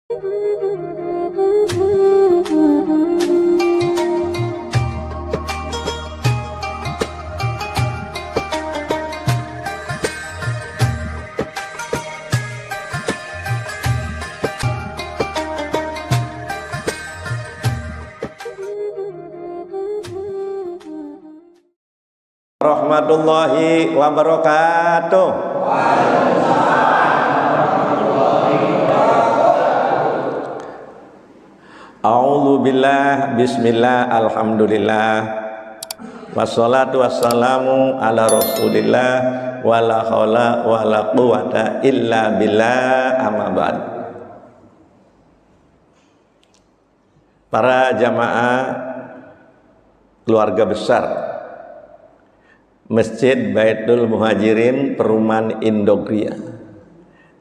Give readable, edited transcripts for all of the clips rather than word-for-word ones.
Warahmatullahi wabarakatuh. A'udzu billah, bismillah, alhamdulillah, wassalatu wassalamu ala rasulillah, wala haula wala quwata illa billah, amma ba'd. Para jamaah keluarga besar Masjid Baitul Muhajirin Perumahan Indogria,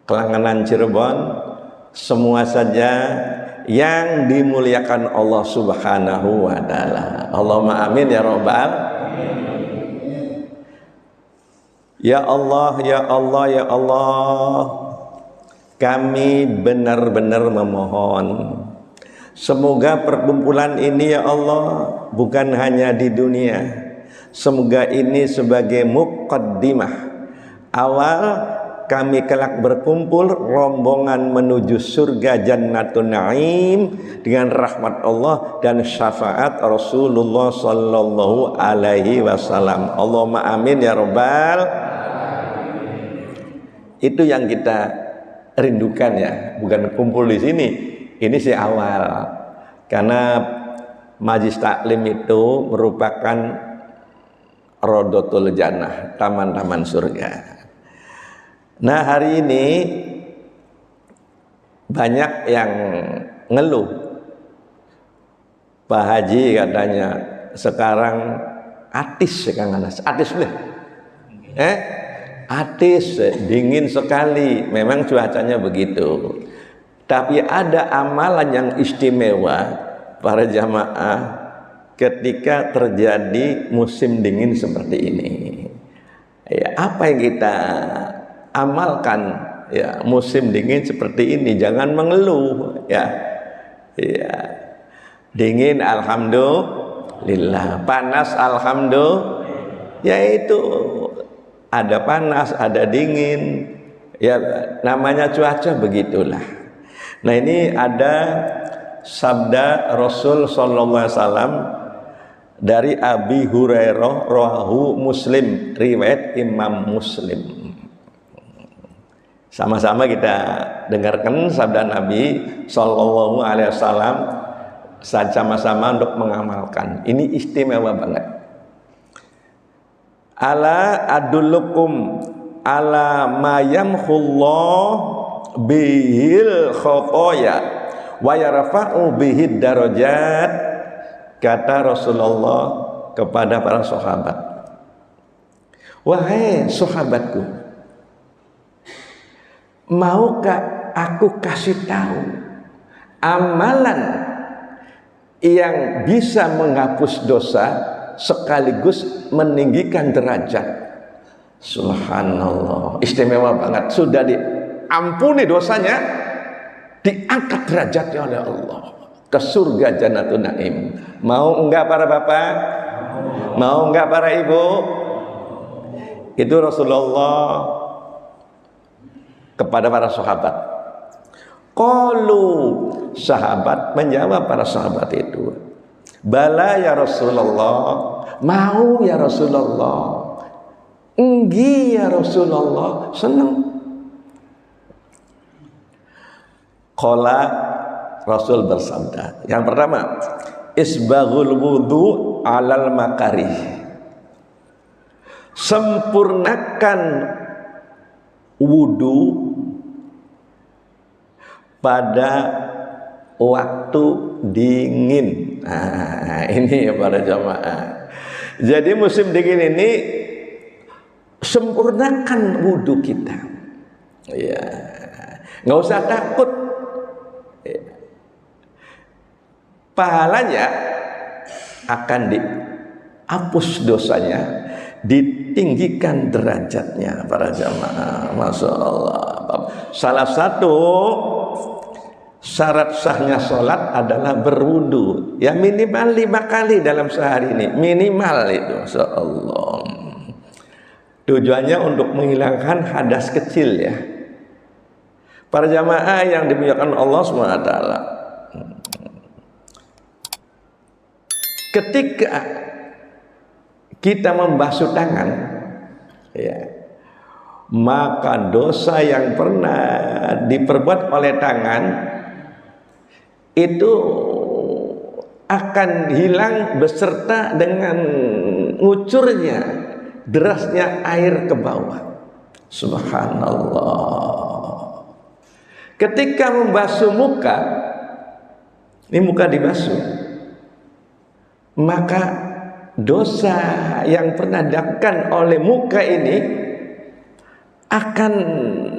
Kelangenan Cirebon, semua saja yang dimuliakan Allah Subhanahu wa ta'ala. Allahumma amin ya rabbal. Ya Allah, ya Allah, ya Allah, kami benar-benar memohon, semoga perkumpulan ini ya Allah bukan hanya di dunia, semoga ini sebagai muqaddimah awal kami kelak berkumpul rombongan menuju surga Jannatun Naim dengan rahmat Allah dan syafaat Rasulullah sallallahu alaihi wasallam. Allahumma amin ya rabbal. Itu yang kita rindukan ya, bukan kumpul di sini. Ini sih awal. Karena Majlis Taklim itu merupakan Rodotul Jannah, taman-taman surga. Nah, hari ini banyak yang ngeluh. Pak Haji katanya sekarang atis ya Kang Anas. Atis boleh? Atis, dingin sekali. Memang cuacanya begitu. Tapi ada amalan yang istimewa para jamaah ketika terjadi musim dingin seperti ini. Ya, apa yang kita amalkan ya musim dingin seperti ini? Jangan mengeluh ya. Ya. Dingin alhamdulillah, panas alhamdulillah. Yaitu ada panas, ada dingin. Ya namanya cuaca begitulah. Nah, ini ada sabda Rasul sallallahu alaihi wasallam dari Abi Hurairah rawahu Muslim, riwayat Imam Muslim. Sama-sama kita dengarkan sabda Nabi sallallahu alaihi wasallam, sama-sama untuk mengamalkan. Ini istimewa banget. Ala adullukum ala ma yamhullah bihil khotoya wa yarfa'u bihid darajat, kata Rasulullah kepada para sahabat. Wahai sahabatku, maukah aku kasih tahu amalan yang bisa menghapus dosa sekaligus meninggikan derajat? Subhanallah, istimewa banget. Sudah diampuni dosanya, diangkat derajatnya oleh Allah ke surga Jannatun Naim. Mau enggak para bapak? Mau enggak para ibu? Itu Rasulullah kepada para sahabat. Qalu, sahabat menjawab para sahabat itu, bala ya Rasulullah, mau ya Rasulullah, enggi ya Rasulullah, senang. Qala, Rasul bersabda, yang pertama, isbaghul wudu alal makarih, sempurnakan wudu pada waktu dingin. Nah, ini ya para jamaah. Jadi musim dingin ini sempurnakan wudu kita. Ya, nggak usah takut. Pahalanya akan dihapus dosanya, ditinggikan derajatnya para jamaah. Masya Allah. Salah satu syarat sahnya sholat adalah berwudu. Ya minimal 5 kali dalam sehari ini. Minimal itu, insyaallah. Tujuannya untuk menghilangkan hadas kecil ya. Para jamaah yang dimuliakan Allah SWT. Ketika kita membasuh tangan, ya, maka dosa yang pernah diperbuat oleh tangan itu akan hilang beserta dengan ngucurnya derasnya air ke bawah. Subhanallah. Ketika membasuh muka, ini muka dibasuh, maka dosa yang pernah dilakukan oleh muka ini akan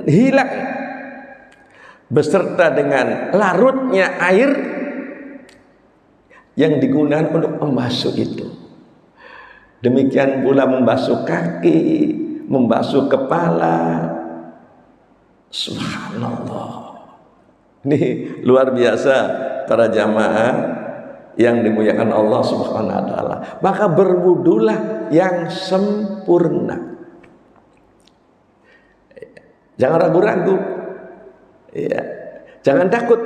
hilang beserta dengan larutnya air yang digunakan untuk membasuh itu. Demikian pula membasuh kaki, membasuh kepala. Subhanallah. Ini luar biasa para jamaah yang dimuliakan Allah Subhanahu wa taala. Maka berwudulah yang sempurna. Jangan ragu-ragu. Ya. Jangan takut.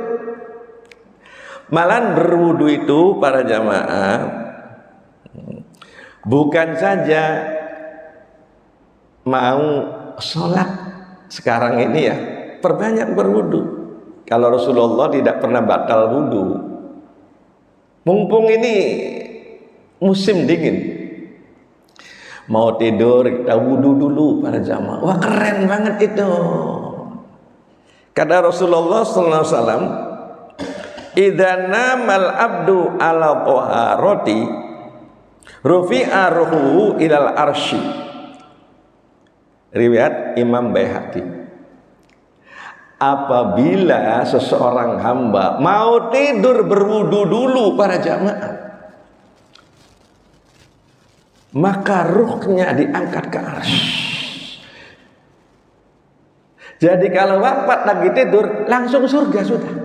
Malahan berwudu itu para jamaah bukan saja mau sholat sekarang ini ya, perbanyak berwudu. Kalau Rasulullah tidak pernah batal wudu. Mumpung ini musim dingin, mau tidur kita wudu dulu para jamaah. Wah keren banget itu. Kata Rasulullah sallallahu alaihi wasallam, "Idza namal abdu ala taharati rufi'a ruhu ilal arsy." Riwayat Imam Baihaqi. Apabila seseorang hamba mau tidur berwudu dulu para jamaah, maka ruhnya diangkat ke arsy. Jadi kalau wafat lagi tidur langsung surga sudah.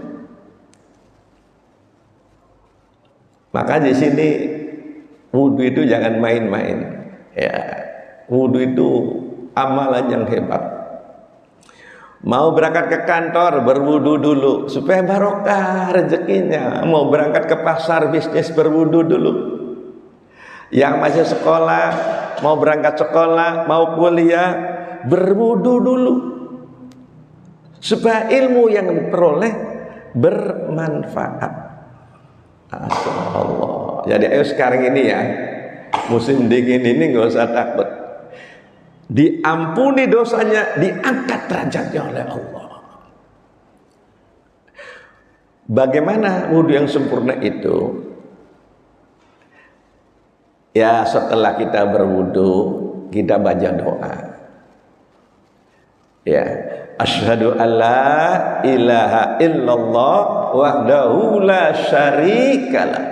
Maka di sini wudu itu jangan main-main. Ya, wudu itu amalan yang hebat. Mau berangkat ke kantor berwudu dulu supaya barokah rezekinya. Mau berangkat ke pasar bisnis berwudu dulu. Yang masih sekolah, mau berangkat sekolah, mau kuliah berwudu dulu supaya ilmu yang diperoleh bermanfaat. Allah. Jadi ayo sekarang ini ya, musim dingin ini nggak usah takut. Diampuni dosanya, diangkat derajatnya oleh Allah. Bagaimana wudu yang sempurna itu? Ya setelah kita berwudu, kita baca doa. Ya, asyhadu alla ilaha illallah wahdahu la syarikalah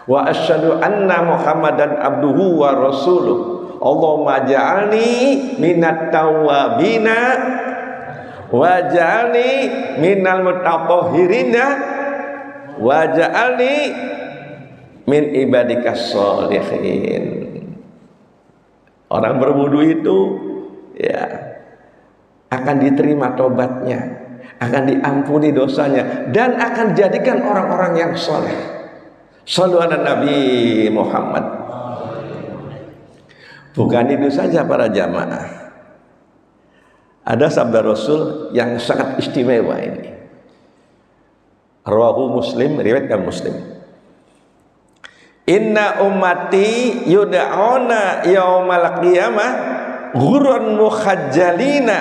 wa asyhadu anna muhammadan abduhu wa rasuluh. Allahumma ja'alni minat tawwabina wa ja'alni minal mutatahhirina wa ja'alni min ibadikas sholihin. Orang berwudu itu ya akan diterima tobatnya, akan diampuni dosanya, dan akan jadikan orang-orang yang soleh. Shallu ala Nabi Muhammad. Bukan itu saja para jamaah. Ada sabda Rasul yang sangat istimewa ini. Rawahu Muslim, riwayatkan Muslim. Inna ummati yud'auna yaumal qiyamah ghurran mukhajjalina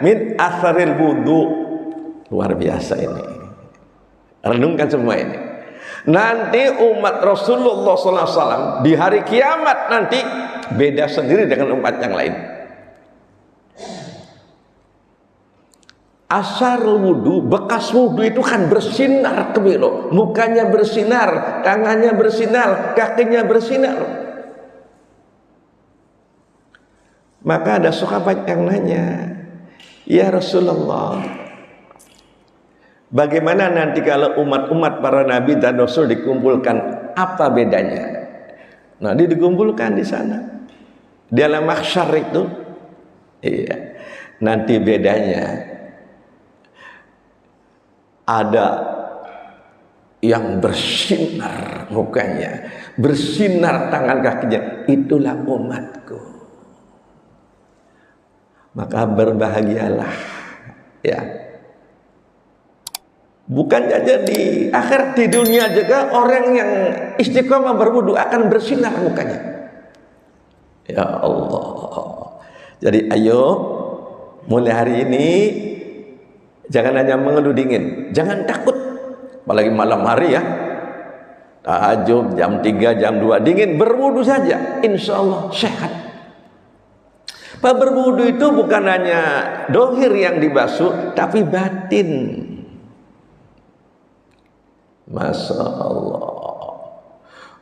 min atharil wudu. Luar biasa ini. Renungkan semua ini. Nanti umat Rasulullah SAW di hari kiamat nanti beda sendiri dengan umat yang lain. Asar wudu, bekas wudu itu kan bersinar kebelo, mukanya bersinar, tangannya bersinar, kakinya bersinar. Maka ada sahabat yang nanya, ya Rasulullah, Bagaimana nanti kalau umat-umat para nabi dan rasul dikumpulkan, apa bedanya? Nah, dikumpulkan di sana. Di alam mahsyar itu. Iya. Nanti bedanya ada yang bersinar mukanya, bersinar tangan kakinya, itulah umatku. Maka berbahagialah, ya. Bukan saja di akhirat, di dunia juga orang yang istiqomah berwudu akan bersinar mukanya. Ya Allah. Jadi ayo mulai hari ini jangan hanya mengeluh dingin, jangan takut. Apalagi malam hari ya, tahajud jam 3, jam 2 dingin, berwudu saja, insya Allah sehat. Pak, berwudu itu bukan hanya dohir yang dibasuh, tapi batin. Masya Allah.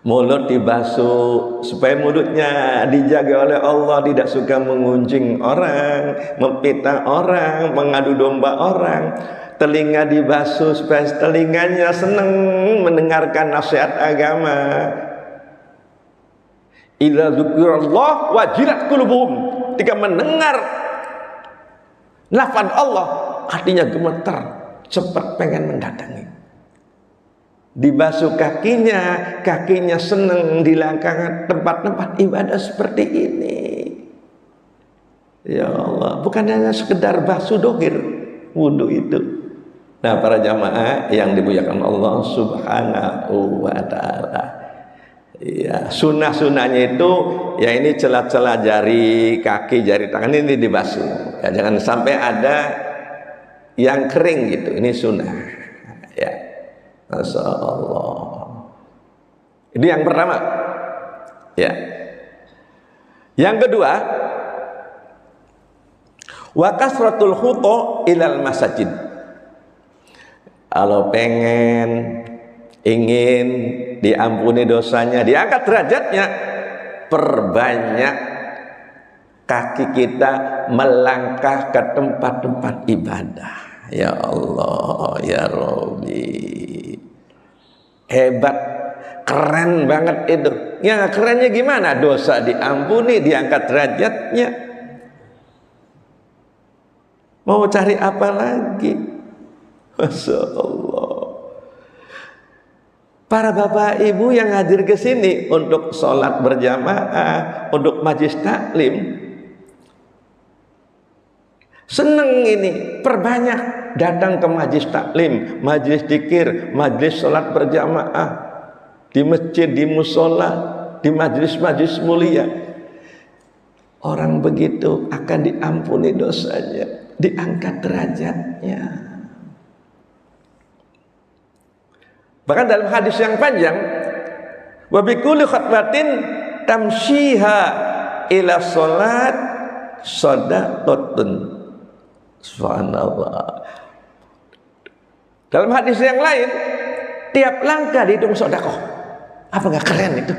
Mulut dibasuh supaya mulutnya dijaga oleh Allah, tidak suka mengunjing orang, memfitnah orang, mengadu domba orang. Telinga dibasuh supaya telinganya senang mendengarkan nasihat agama. Idza dzukirallah wajilat qulubuhum. Ketika mendengar lafaz Allah, hatinya gemetar, cepat pengen mendatangi. Dibasuh kakinya senang dilangkah tempat-tempat ibadah seperti ini. Ya Allah, bukan hanya sekedar basuh dohir wudu itu. Nah, para jamaah yang dimuliakan Allah Subhanahu wa ta'ala, ya, sunnah-sunnahnya itu ya ini celah-celah jari kaki, jari tangan ini dibasuh. Ya, jangan sampai ada yang kering gitu. Ini sunnah. Ya. Masya Allah. Ini yang pertama. Ya. Yang kedua, wa kasratul khuta ilal masajid. Kalau ingin diampuni dosanya, diangkat derajatnya, perbanyak kaki kita melangkah ke tempat-tempat ibadah. Ya Allah, ya Rabbi. Hebat, keren banget itu. Ya, kerennya gimana? Dosa diampuni, diangkat derajatnya. Mau cari apa lagi? Masya Allah. Para bapak ibu yang hadir ke sini untuk sholat berjamaah, untuk majlis taklim, seneng ini, perbanyak datang ke majlis taklim, majlis dzikir, majlis sholat berjamaah, di masjid, di musola, di majlis-majlis mulia. Orang begitu akan diampuni dosanya, diangkat derajatnya. Bahkan dalam hadis yang panjang, wa bi kulli khatwatin tamshiha ila sholat shadaqatun. Subhanallah. Dalam hadis yang lain, tiap langkah dihitung sedekah. Apa nggak keren itu?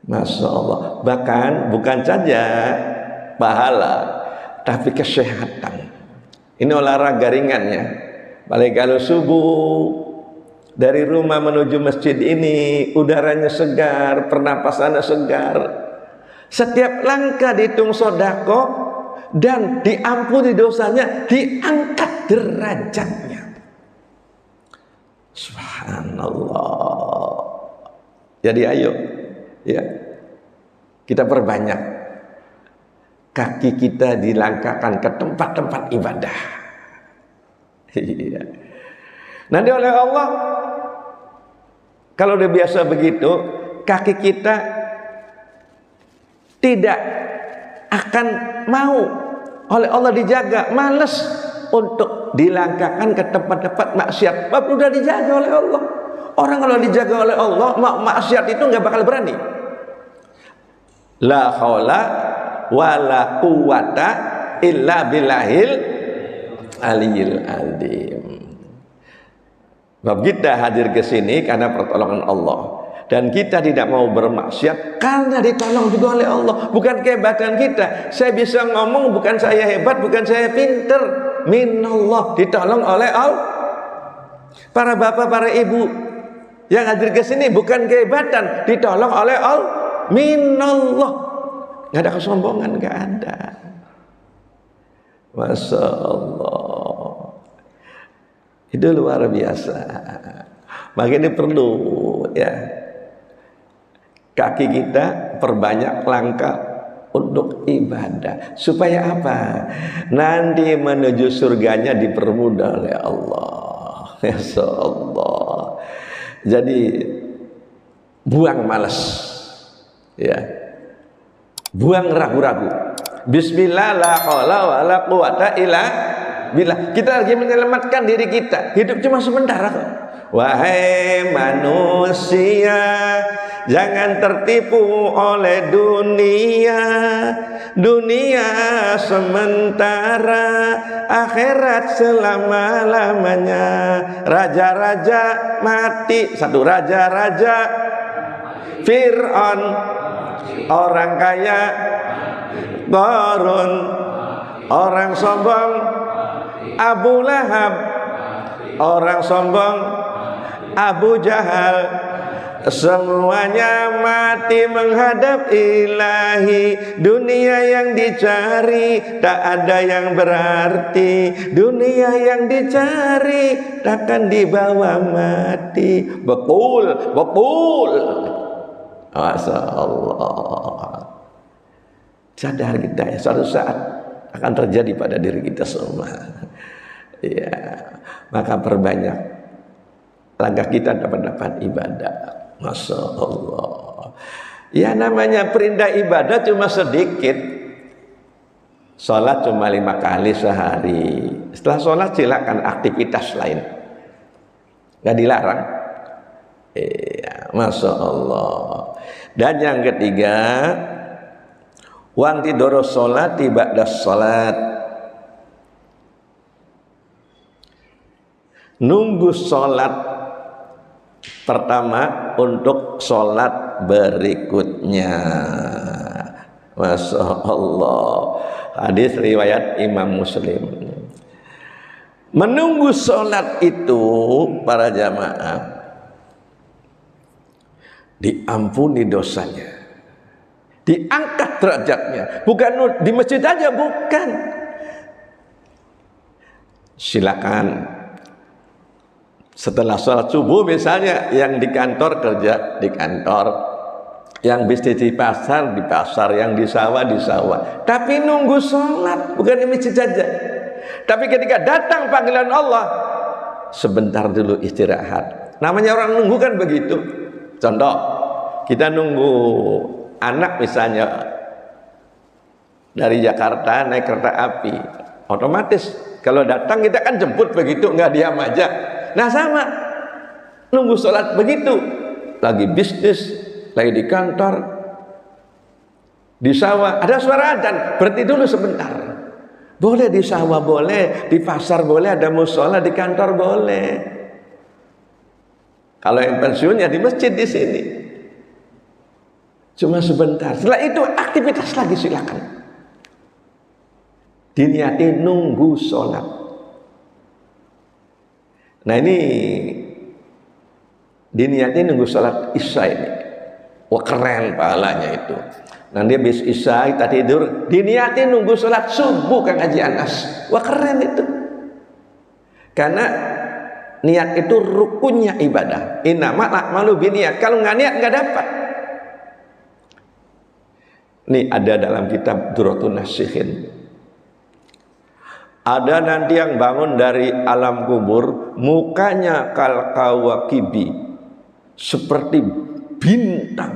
Masya Allah. Bahkan bukan saja pahala, tapi kesehatan. Ini olahraga ringannya. Apalagi kalau subuh dari rumah menuju masjid ini, udaranya segar, pernapasannya segar. Setiap langkah dihitung sedekah dan diampuni dosanya, diangkat derajatnya. Subhanallah. Jadi ayo, ya, kita perbanyak kaki kita dilangkahkan ke tempat-tempat ibadah. Iya. Nanti oleh Allah, kalau udah biasa begitu, kaki kita tidak akan mau oleh Allah dijaga, malas untuk dilangkahkan ke tempat-tempat maksiat. Sebab sudah dijaga oleh Allah. Orang kalau dijaga oleh Allah, maksiat itu nggak bakal berani. La haula wala quwata illa billahil aliyil azim. Sebab kita hadir ke sini karena pertolongan Allah. Dan kita tidak mau bermaksiat karena ditolong juga oleh Allah. Bukan kehebatan kita. Saya bisa ngomong bukan saya hebat, bukan saya pinter. minallah, ditolong oleh Allah. Para bapak, para ibu yang hadir ke sini bukan kehebatan, ditolong oleh Allah, minallah. Nggak ada kesombongan, nggak ada. Masya Allah, itu luar biasa. Makanya perlu ya kaki kita perbanyak langkah untuk ibadah. Supaya apa? Nanti menuju surganya dipermudah oleh Allah. Ya Allah. Jadi buang malas, ya, buang ragu-ragu. Bismillah la haula wala quwata illa billah. Kita lagi menyelamatkan diri kita. Hidup cuma sebentar kok. Wahai manusia, jangan tertipu oleh dunia. Dunia sementara, akhirat selama-lamanya. Raja-raja mati. Satu raja-raja Fir'aun, orang kaya Qarun, orang sombong Abu Lahab, orang sombong Abu Jahal, semuanya mati menghadap ilahi. Dunia yang dicari tak ada yang berarti. Dunia yang dicari takkan dibawa mati. Betul, betul. Masya Allah. Sadar kita ya, suatu saat akan terjadi pada diri kita semua. Ya, maka perbanyak langkah kita dapat ibadah. Masya Allah. Ya namanya perintah ibadah cuma sedikit. Sholat cuma 5 kali sehari. Setelah sholat silakan aktivitas lain, nggak dilarang. Ya, Masya Allah. Dan yang ketiga, wanti doro sholat ba'da sholat. Nunggu sholat pertama untuk sholat berikutnya. Masya Allah. Hadis riwayat Imam Muslim. Menunggu sholat itu para jamaah, diampuni dosanya, diangkat derajatnya. Bukan di masjid aja, bukan. Silakan setelah sholat subuh misalnya, yang di kantor kerja di kantor, yang bisnis di pasar, yang di sawah. Tapi nunggu sholat, bukan di masjid saja. Tapi ketika datang panggilan Allah, sebentar dulu istirahat. Namanya orang nunggu kan begitu. Contoh, kita nunggu anak misalnya dari Jakarta naik kereta api, otomatis kalau datang kita kan jemput begitu, nggak diam aja. Nah sama, nunggu sholat begitu, lagi bisnis, lagi di kantor, di sawah, ada suara adzan, berhenti dulu sebentar. Boleh di sawah boleh, di pasar boleh, ada musola di kantor boleh. Kalau yang pensiunnya di masjid di sini, cuma sebentar. Setelah itu aktivitas lagi silakan. Diniati nunggu sholat. Nah ini diniati nunggu sholat isya ini. Wah keren pahalanya itu. Nanti habis isya kita tidur, diniati nunggu sholat subuh Kang Haji Anas. Wah keren itu. Karena niat itu rukunnya ibadah. Innamal a'malu binniyat. Kalau nggak niat nggak dapat. Ini ada dalam kitab Durratun Nasihin. Ada nanti yang bangun dari alam kubur, mukanya kal kawakibi, seperti bintang,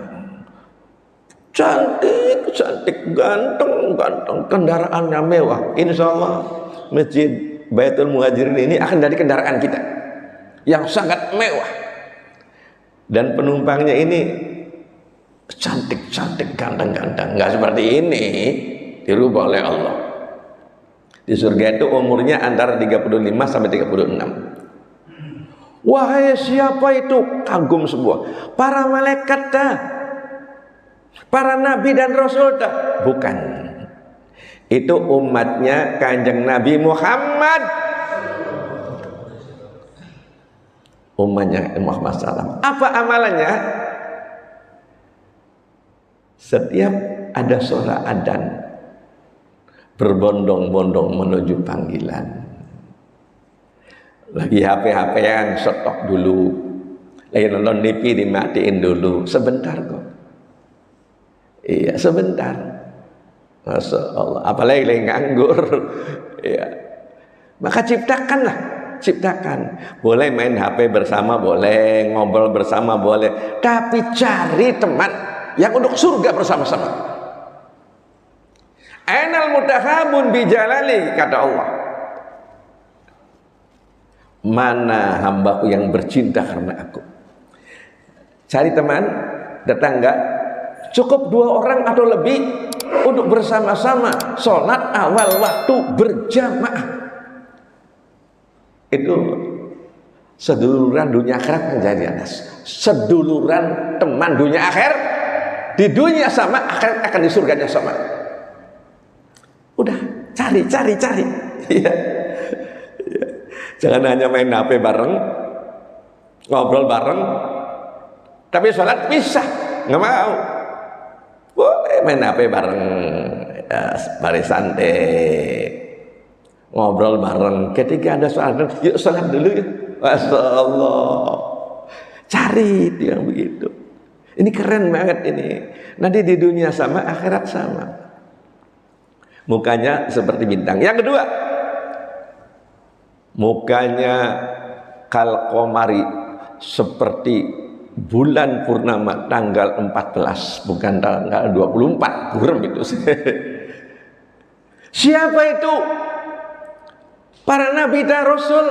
cantik, ganteng, kendaraannya mewah. Insya Allah Masjid Baitul Muhajirin ini akan jadi kendaraan kita yang sangat mewah, dan penumpangnya ini cantik, ganteng, nggak seperti ini, dirubah oleh Allah. Di surga itu umurnya antara 35 sampai 36. Wahai siapa itu? Kagum semua. Para malaikat dah, para nabi dan rasul dah. Bukan. Itu umatnya Kanjeng Nabi Muhammad. Umatnya Muhammad SAW. Apa amalannya? Setiap ada suara adzan, berbondong-bondong menuju panggilan. Lagi HP-HPan, stop dulu. Lagi nonton TV, dimatiin dulu. Sebentar kok. Iya, sebentar. Masya Allah. Apalagi lagi nganggur. Iya. Maka ciptakanlah. Ciptakan. Boleh main HP bersama, boleh. Ngobrol bersama, boleh. Tapi cari teman yang untuk surga bersama-sama. Ainal mutahabun bijalali, kata Allah. Mana hambaku yang bercinta karena aku. Cari teman, tetangga, cukup 2 orang atau lebih untuk bersama-sama sholat awal waktu berjamaah. Itu seduluran dunia akhirat menjadi anas. Seduluran teman dunia akhir, di dunia sama, akhirat akan di surganya sama. Udah, cari. Ya. Jangan hanya main HP bareng, ngobrol bareng, tapi sholat pisah, nggak mau. Boleh main HP bareng, ya, baris santai, ngobrol bareng. Ketika ada sholat, yuk sholat dulu ya. Masya Allah. Cari itu yang begitu. Ini keren banget ini. Nanti di dunia sama, akhirat sama. Mukanya seperti bintang. Yang kedua, mukanya kalkomari, seperti bulan purnama tanggal 14, bukan tanggal 24. Buram itu. Siapa itu? Para nabi dan rasul,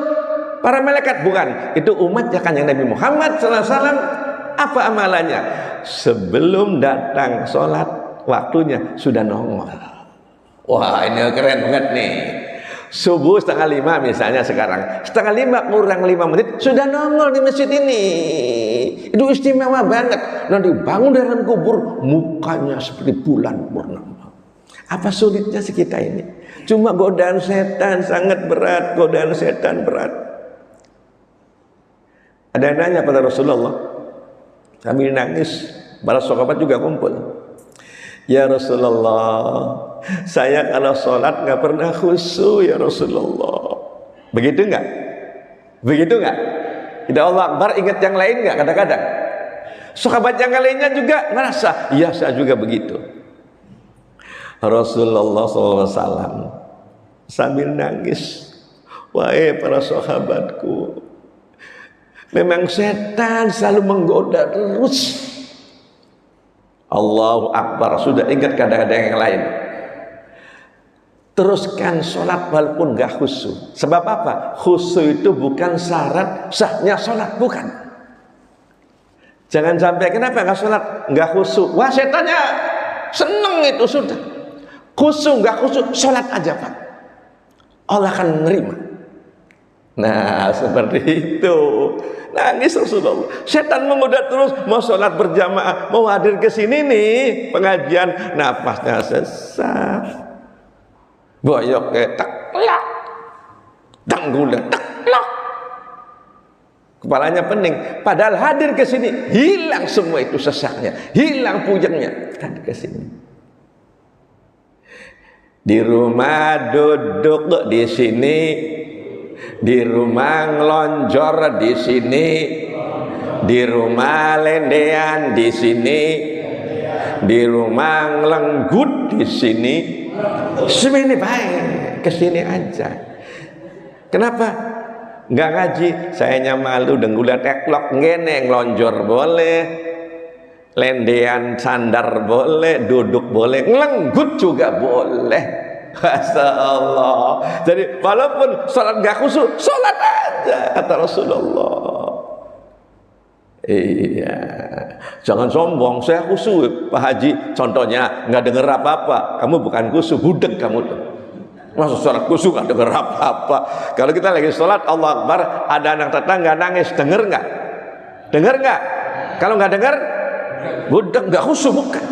para malaikat? Bukan. Itu umatnya kan yang Nabi Muhammad SAW. Apa amalannya? Sebelum datang sholat, waktunya sudah nongol. Wah, ini keren banget nih. Subuh 4:30 misalnya sekarang, 4:30 kurang 5 menit sudah nongol di masjid ini. Itu istimewa banget. Nanti bangun dari kubur, mukanya seperti bulan purnama. Apa sulitnya sih kita ini? Cuma godaan setan sangat berat. Godaan setan berat. Ada yang nanya pada Rasulullah, kami nangis. Para sahabat juga kumpul. Ya Rasulullah, saya kalau sholat nggak pernah khusyuk ya Rasulullah. Begitu nggak? Begitu nggak? Tidak Allah Akbar, ingat yang lain nggak kadang-kadang? Sahabat yang lainnya juga merasa, iya saya juga begitu. Rasulullah SAW sambil nangis, wahai para sahabatku, memang setan selalu menggoda terus. Allahu Akbar, sudah ingat kadang-kadang yang lain. Teruskan sholat walaupun gak khusyuk. Sebab apa? Khusyuk itu bukan syarat sahnya sholat, bukan. Jangan sampai kenapa gak sholat gak khusyuk. Wah, setannya seneng itu sudah. Khusyuk gak khusyuk, sholat aja Pak, Allah akan menerima. Nah seperti itu. Nangis Rasulullah. Setan menggoda terus, mau sholat berjamaah, mau hadir ke sini nih pengajian, nafasnya sesak, boyok teklak, tanggulah teklak, kepalanya pening. Padahal hadir ke sini hilang semua itu sesaknya, hilang puyengnya. Hadir ke sini. Di rumah duduk di sini, di rumah ngelonjor di sini, di rumah lendean di sini, di rumah ngelenggut di sini. Semini baik, kesini aja. Kenapa? Nggak ngaji, sayanya malu, denggula teklok ngene, ngelonjor boleh, lendean sandar boleh, duduk boleh, ngelenggut juga boleh. Masya Allah. Jadi walaupun sholat gak khusyuk, sholat aja kata Rasulullah. Iya, jangan sombong, saya khusyuk Pak Haji. Contohnya nggak dengar apa-apa, kamu bukan khusyuk, budek kamu tuh. Masa sholat khusyuk nggak dengar apa-apa? Kalau kita lagi sholat Allah Akbar, ada anak tetangga nangis, denger nggak? Dengar nggak? Kalau nggak dengar, budek, nggak khusyuk, bukan.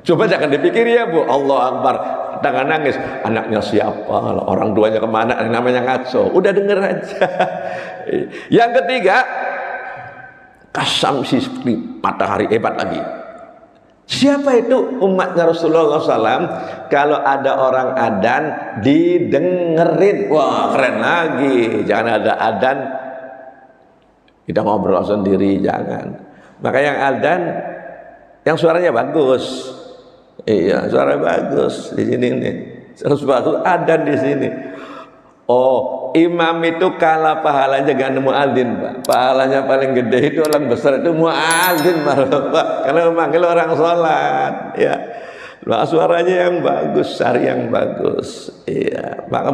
Coba jangan dipikir ya Bu, Allah Akbar, Jangan nangis, anaknya siapa, orang tuanya kemana, namanya ngaco. Udah denger aja. Yang ketiga, kasam seperti matahari, hebat lagi. Siapa itu umatnya Rasulullah SAW? Kalau ada orang adan didengerin, wah keren lagi. Jangan ada adan kita ngobrol sendiri, jangan. Maka yang adan, yang suaranya bagus, iya suara bagus di sini nih. Suara bagus adan di sini. Oh, imam itu kalah pahalanya dengan muadzin, Pak. Pahalanya paling gede itu orang besar itu muadzin malah, Pak. Karena memanggil orang sholat, ya. Maka suaranya yang bagus, sari yang bagus, iya. Maka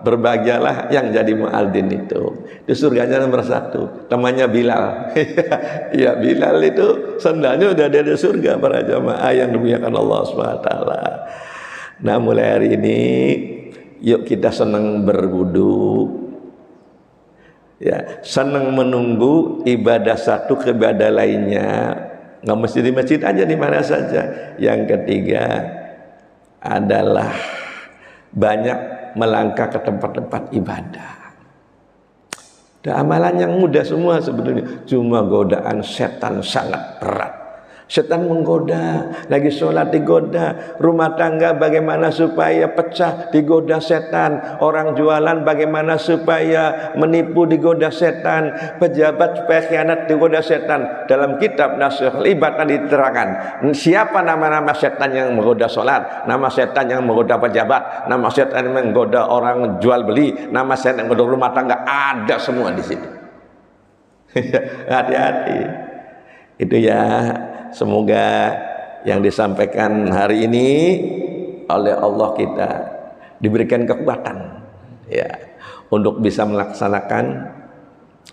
berbahagialah yang jadi muadzin itu. Di surganya nomor 1, namanya Bilal. Iya, Bilal itu sendalnya udah ada di surga para jamaah yang dimuliakan Allah SWT. Nah, mulai hari ini yuk kita senang berwudu, ya, senang menunggu ibadah satu ke ibadah lainnya. Nggak mesti di masjid aja, di mana saja. Yang ketiga adalah banyak melangkah ke tempat-tempat ibadah. Dan amalan yang mudah semua sebetulnya, cuma godaan setan sangat berat. Setan menggoda, lagi sholat digoda, rumah tangga bagaimana supaya pecah digoda setan, orang jualan bagaimana supaya menipu digoda setan, pejabat supaya khianat digoda setan. Dalam kitab Nasihatul Ibad diterangkan siapa nama-nama setan yang menggoda sholat, nama setan yang menggoda pejabat, nama setan yang menggoda orang jual beli, nama setan yang menggoda rumah tangga, ada semua di sini. Hati-hati itu ya. Semoga yang disampaikan hari ini oleh Allah kita diberikan kekuatan, ya, untuk bisa melaksanakan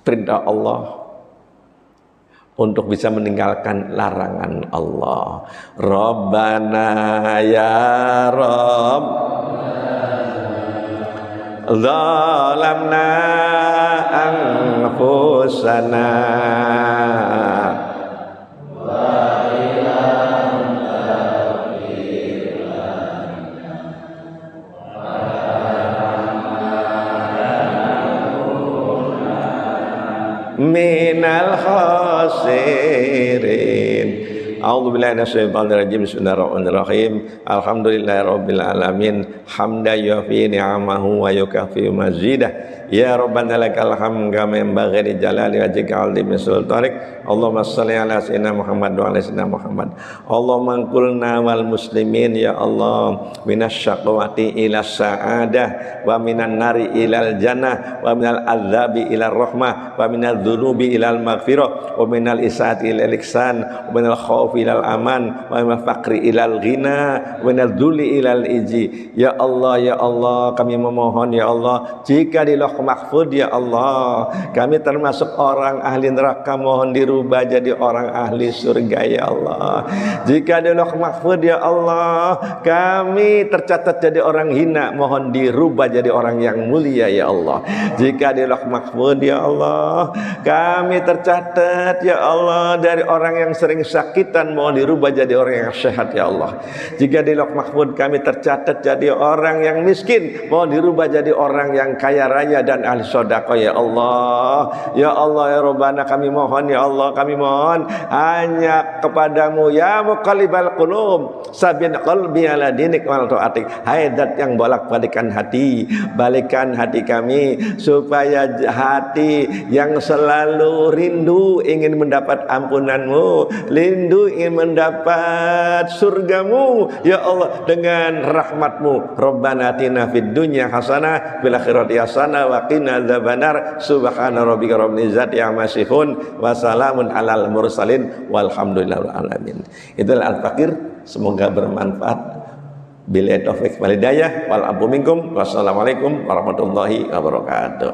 perintah Allah, untuk bisa meninggalkan larangan Allah. Rabbana ya Rabb, zalamna anfusana minal khasirin. A'udzubillahi minasyaitonirrajim. Bismillahirrahmanirrahim. Alhamdulillahirabbil alamin. Hamdan yuafi ni'amahu wa yukafi mazidah. Ya Rabbana lakal hamd kama yanbaghi li jalali wajhika 'azimi sultanik. Allahumma shalli ala sayyidina Muhammad wa ala sayyidina Muhammad. Allahumma qulna wal muslimin ya Allah minasyaqwati ila sa'adah wa minan nari ilal jannah wa minal adzabi ila rahmah wa minal dzunubi ilal maghfirah wa minal isaati ilal ihsan wa minal khaufi ilal aman wa minal faqri ilal ghina wa minal dzulli ilal iji. Ya Allah, ya Allah, kami memohon ya Allah, jika di Lauh Mahfuz ya Allah kami termasuk orang ahli neraka, mohon dirubah jadi orang ahli surga ya Allah. Jika di Lauh Mahfuz ya Allah kami tercatat jadi orang hina, mohon dirubah jadi orang yang mulia ya Allah. Jika di Lauh Mahfuz ya Allah kami tercatat ya Allah dari orang yang sering sakitan, mohon dirubah jadi orang yang sehat ya Allah. Jika di Lauh Mahfuz kami tercatat jadi orang yang miskin, mohon dirubah jadi orang yang kaya raya dan ahli sedekah ya Allah. Ya Allah ya Rabbana, kami mohon ya Allah, kami mohon hanya kepadamu ya muqallibal qulub, sabin qalbi ala dinik wal taatik. Hai zat yang bolak-balikan hati, balikan hati kami supaya hati yang selalu rindu ingin mendapat ampunanmu, rindu ingin mendapat surgamu ya Allah dengan rahmatmu. Rabbana atina fid dunya hasanah fil akhirati hasanah wa qina adzabannar. Subhana rabbika rabbil izzati amma yasifun wa salamun alal mursalin walhamdulillahil alamin. Itulah al-fakir, semoga bermanfaat. Billahi taufiq wal hidayah wal afu minkum. Wassalamualaikum warahmatullahi wabarakatuh.